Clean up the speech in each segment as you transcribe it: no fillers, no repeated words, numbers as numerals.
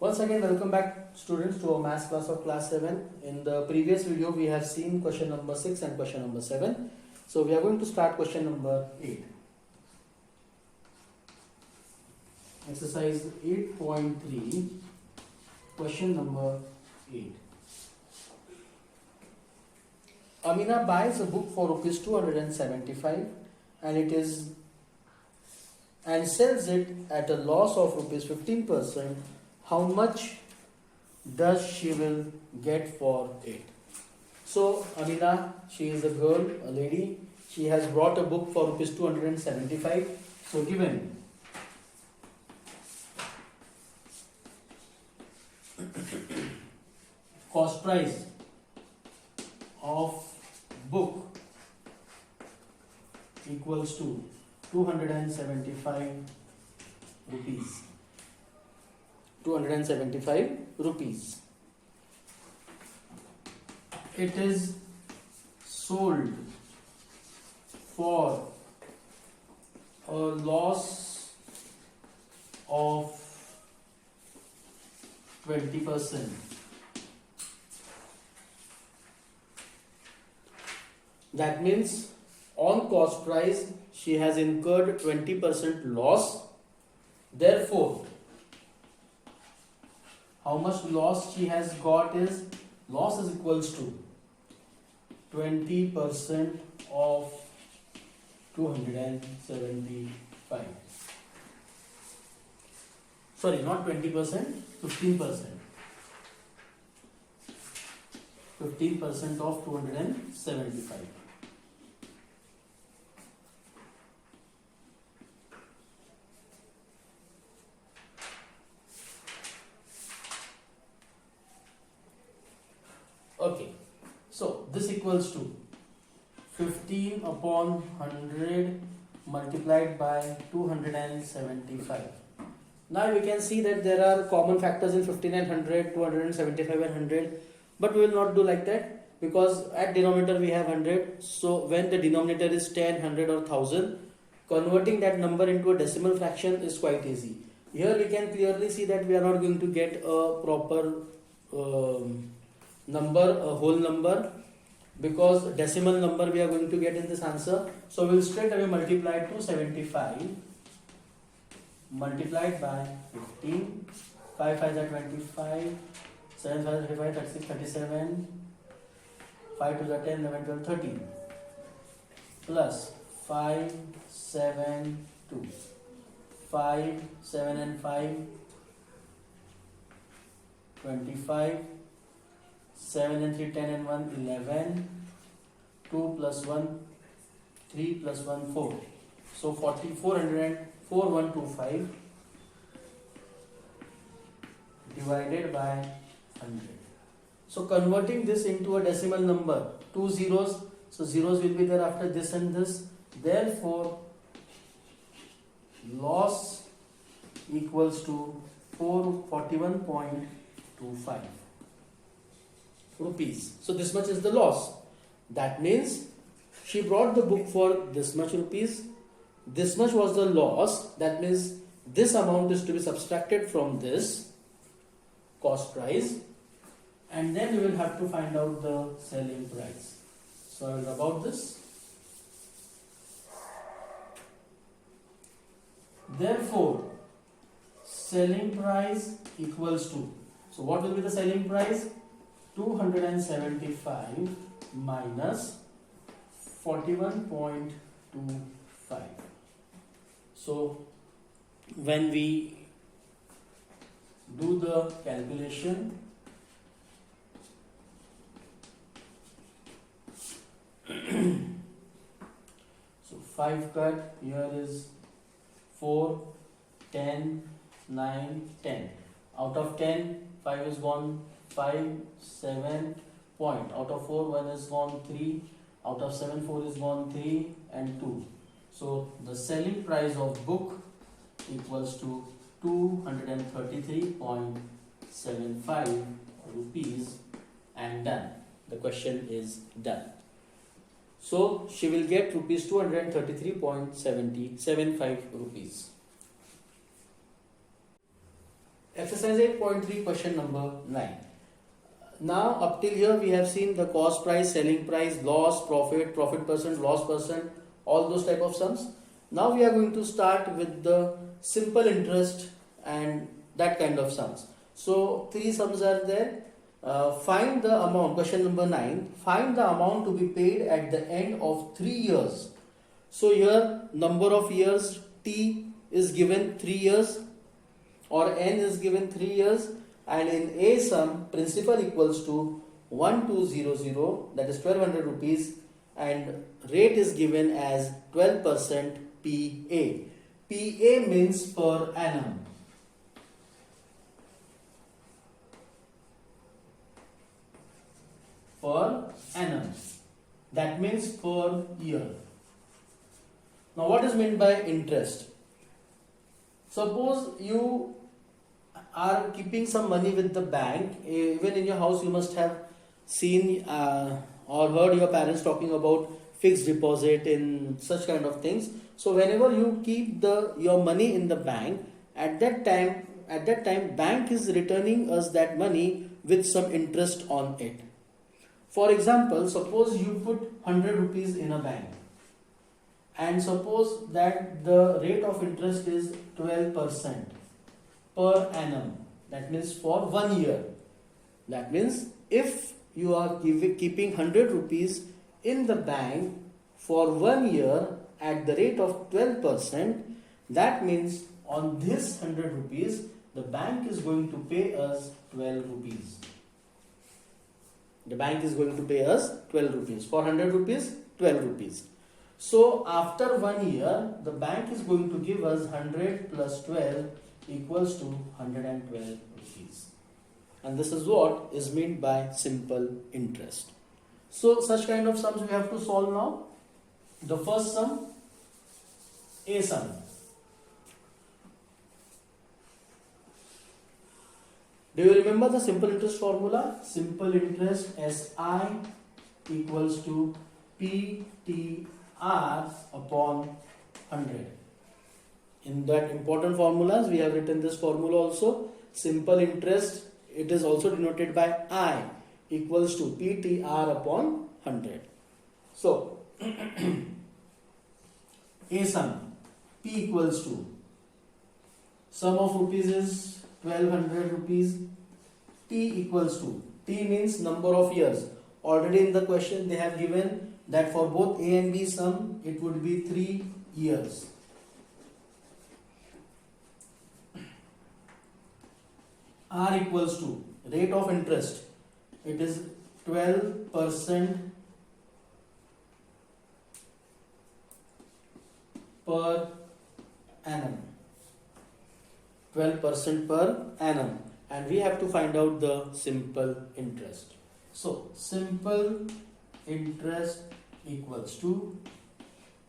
Once again, welcome back students to our maths class of class 7. In the previous video, we have seen question number 6 and question number 7. So we are going to start question number 8. Exercise 8.3, question number 8. Amina buys a book for rupees 275 and sells it at a loss of rupees 15%. How much does she will get for it? So Amina, she is a girl, a lady. She has brought a book for rupees 275. So given cost price of book equals to 275 rupees. 275 rupees. It is sold for a loss of 20%. That means on cost price she has incurred 20% loss. Therefore, how much loss she has got is, loss is equals to 20% of 275. Sorry, not 20%, 15%. 15% of 275. Okay, so this equals to 15 upon 100 multiplied by 275. Now we can see that there are common factors in 15 and 100, 275 and 100, but we will not do like that because at denominator we have 100. So when the denominator is 10, 100 or 1000, converting that number into a decimal fraction is quite easy. Here we can clearly see that we are not going to get a proper number, a whole number, because decimal number we are going to get in this answer. So we will straight away multiply 275 multiplied by 15. 5 5 are 25, 7 5 35, 36, 37, 5 2 are 10, 11, 12, 13, plus 5 7 2, 5 7 and 5 25, 7 and 3 10 and 1 11, 2 plus 1 3 plus 1 4. So 4125 divided by 100. So converting this into a decimal number, 2 zeros, so zeros will be there after this and this. Therefore, loss equals to 41.25 rupees. So this much is the loss. That means she brought the book for this much rupees. This much was the loss. That means this amount is to be subtracted from this cost price, and then we will have to find out the selling price. So I will rub out this. Therefore, selling price equals to, so what will be the selling price? 275 minus 41.25. So when we do the calculation, so 5 cut, here is 4, 10, 9, 10. Out of 10, 5 is gone, 5, 7 point. Out of 4, 1 is gone, 3. Out of 7, 4 is gone, 3 and 2. So the selling price of book equals to 233.75 rupees, and done. The question is done. So she will get rupees 233.75 rupees. Exercise exercise 8.3 question number 9. Now up till here we have seen the cost price, selling price, loss, profit, profit percent, loss percent, all those type of sums. Now we are going to start with the simple interest and that kind of sums. So 3 sums are there. Find the amount, question number 9, find the amount to be paid at the end of 3 years. So here number of years T is given 3 years or N is given 3 years, and in A sum principal equals to 1200, that is 1200 rupees, and rate is given as 12% PA. PA means per annum. Per annum. That means per year. Now what is meant by interest? Suppose you are keeping some money with the bank. Even in your house you must have seen or heard your parents talking about fixed deposit in such kind of things. So whenever you keep your money in the bank, at that time bank is returning us that money with some interest on it. For example, suppose you put 100 rupees in a bank, and suppose that the rate of interest is 12% per annum. That means for 1 year. That means if you are keeping 100 rupees in the bank for 1 year at the rate of 12%, that means on this 100 rupees the bank is going to pay us 12 rupees. The bank is going to pay us 12 rupees. For 100 rupees, 12 rupees. So after 1 year, the bank is going to give us 100 plus 12 equals to 112 rupees. And this is what is meant by simple interest. So such kind of sums we have to solve now. The first sum, A sum. Do you remember the simple interest formula? Simple interest SI equals to PTR upon 100. In that important formulas, we have written this formula also. Simple interest, it is also denoted by I equals to PTR upon 100. So, A sum, P equals to sum of rupees is 1200 rupees. T equals to, T means number of years. Already in the question they have given that for both A and B sum it would be 3 years. R equals to rate of interest. It is 12% per annum. 12% per annum, and we have to find out the simple interest. So simple interest equals to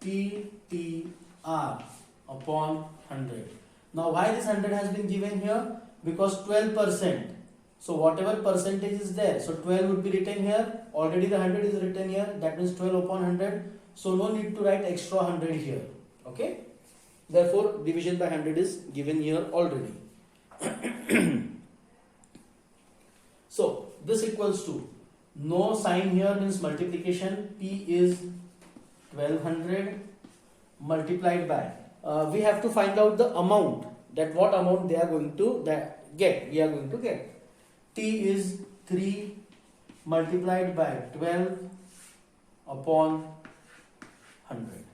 PTR upon 100. Now why this 100 has been given here? Because 12%. So whatever percentage is there, so 12 would be written here. Already the 100 is written here. That means 12 upon 100. So no need to write extra 100 here. Okay. Therefore, division by 100 is given here already. So, this equals to, no sign here means multiplication. P is 1200 multiplied by, we have to find out the amount, that what amount they are going to get. We are going to get. T is 3 multiplied by 12 upon 100.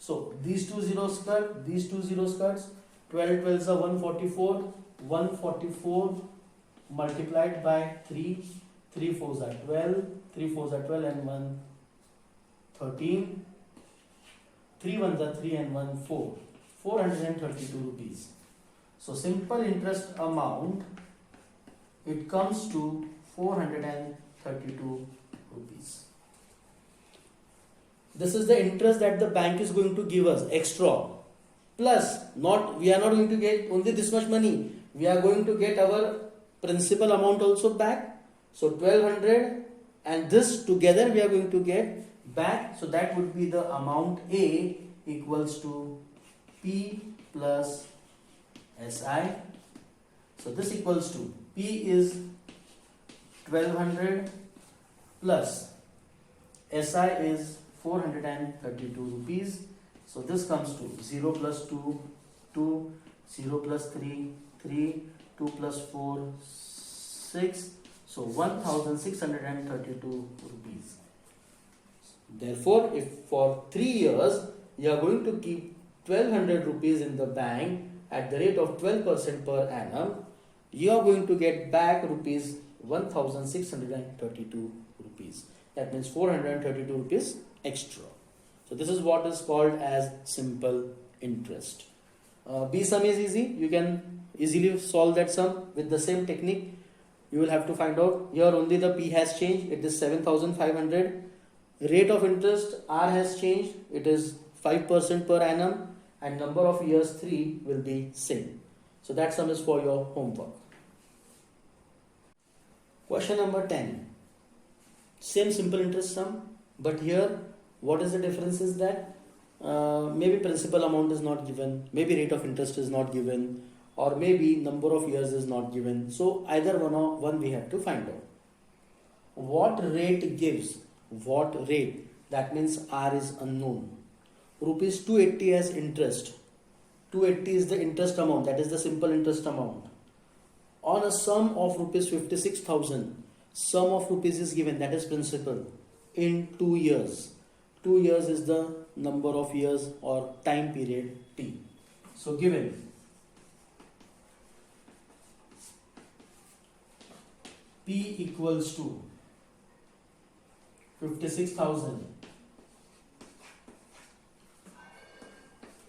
So these two zeros cut, these two zeros cuts, 12 12s are 144, 144 multiplied by 3, 3 4s are 12, 3 4s are 12 and 1 13, 3 1s are 3 and 1 4, 432 rupees. So simple interest amount, it comes to 432 rupees. This is the interest that the bank is going to give us extra. Plus, we are not going to get only this much money. We are going to get our principal amount also back. So 1200 and this together we are going to get back. So that would be the amount A equals to P plus SI. So this equals to P is 1200 plus SI is 432 rupees. So this comes to 0 plus 2, 2, 0 plus 3, 3, 2 plus 4, 6. So 1632 rupees. Therefore, if for 3 years you are going to keep 1200 rupees in the bank at the rate of 12% per annum, you are going to get back rupees 1632 rupees. That means 432 rupees extra. So this is what is called as simple interest. B sum is easy. You can easily solve that sum with the same technique. You will have to find out. Here only the P has changed. It is 7500. Rate of interest R has changed. It is 5% per annum, and number of years 3 will be same. So that sum is for your homework. Question number 10. Same simple interest sum, but here what is the difference is that maybe principal amount is not given, maybe rate of interest is not given, or maybe number of years is not given. So either one we have to find out. What rate gives? What rate? That means R is unknown. Rupees 280 as interest. 280 is the interest amount, that is the simple interest amount. On a sum of rupees 56,000, sum of rupees is given, that is principal, in 2 years. 2 years is the number of years or time period T. So given P equals to 56,000,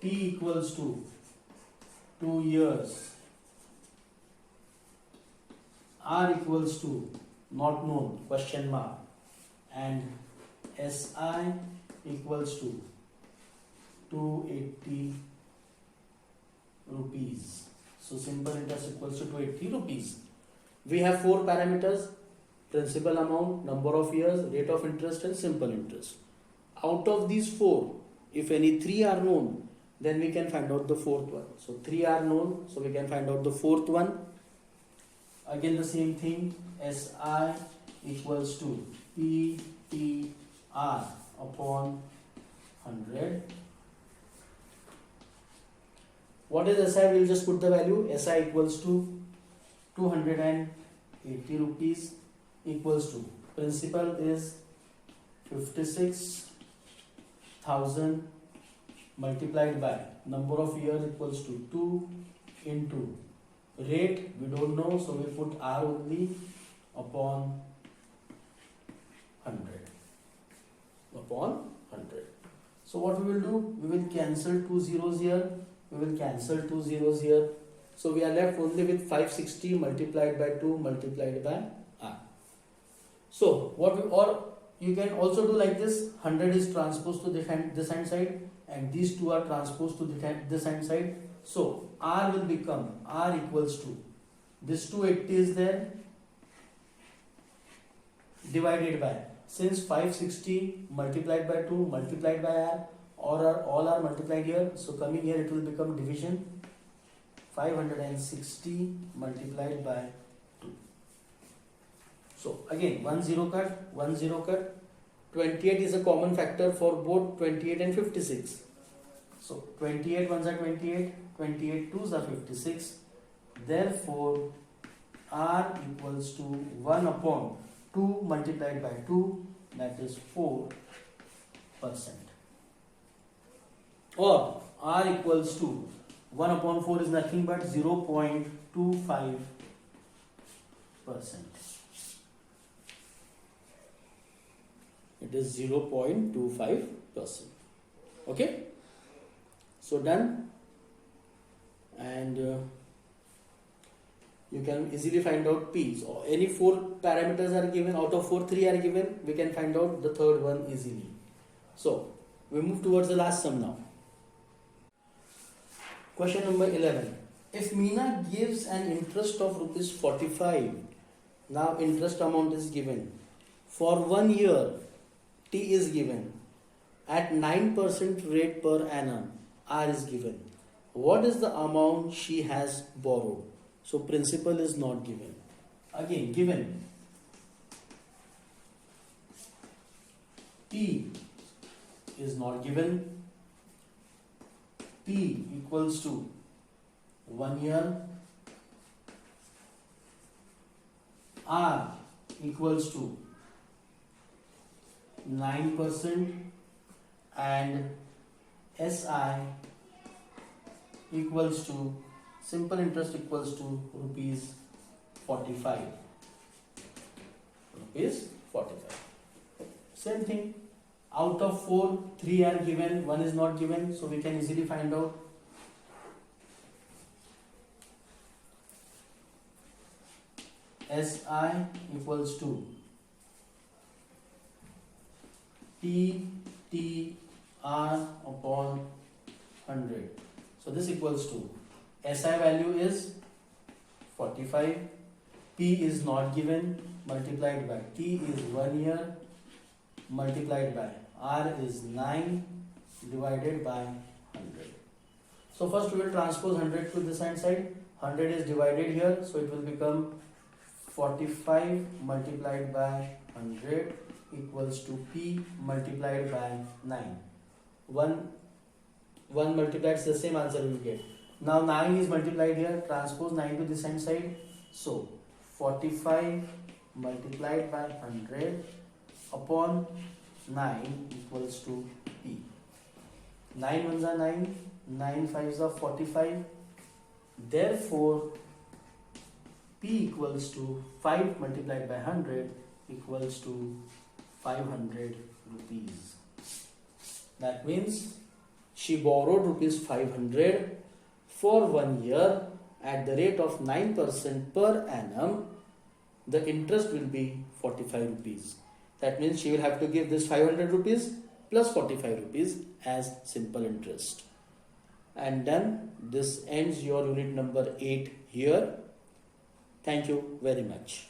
T equals to 2 years, R equals to not known, question mark, and SI equals to 280 rupees. So simple interest equals to 280 rupees. We have 4 parameters: principal amount, number of years, rate of interest, and simple interest. Out of these 4, if any 3 are known, then we can find out the 4th one. So 3 are known, so we can find out the 4th one. Again the same thing, SI equals to PTR upon 100. What is SI? We will just put the value. SI equals to 280 rupees equals to principal is 56,000 multiplied by number of years equals to 2 into rate, we don't know, so we put R only, upon 100. Upon 100. So what we will do? We will cancel 2 zeros here. We will cancel 2 zeros here. So we are left only with 560 multiplied by 2 multiplied by R. So what we, or you can also do like this: 100 is transposed to this hand side, and these two are transposed to this hand side. So R will become R equals to this 280 is there divided by, since 560 multiplied by 2 multiplied by R, all are multiplied here, so coming here it will become division, 560 multiplied by 2. So again 1 0 cut, 1 0 cut. 28 is a common factor for both 28 and 56. So 28 ones are 28, 28 twos are 56. Therefore R equals to 1 upon 2 multiplied by 2, that is 4%. Or R equals to 1 upon 4 is nothing but 0.25%. It is 0.25%. Okay? So done. And you can easily find out P. So any 4 parameters are given, out of 4, 3 are given, we can find out the third one easily. So we move towards the last sum now. Question number 11. If Meena gives an interest of rupees 45, now interest amount is given. For 1 year, T is given. At 9% rate per annum, R is given. What is the amount she has borrowed? So principal is not given. Again, given T is not given. P equals to 1 year. R equals to 9% and SI equals to, simple interest equals to rupees 45. Rupees 45. Same thing. Out of 4, 3 are given, 1 is not given, so we can easily find out. SI equals to TTR upon 100. So this equals to, SI value is 45, P is not given, multiplied by T is 1 year, multiplied by R is 9, divided by 100. So first we will transpose 100 to this hand side. 100 is divided here, so it will become 45 multiplied by 100 equals to P multiplied by 9. 1 multiplied is the same answer we will get. Now 9 is multiplied here, transpose 9 to this hand side. So 45 multiplied by 100 upon 9 equals to P. 9 ones are 9, 9 fives are 45. Therefore, P equals to 5 multiplied by 100 equals to 500 rupees. That means she borrowed rupees 500 for 1 year at the rate of 9% per annum. The interest will be 45 rupees. That means she will have to give this 500 rupees plus 45 rupees as simple interest. And then this ends your unit number 8 here. Thank you very much.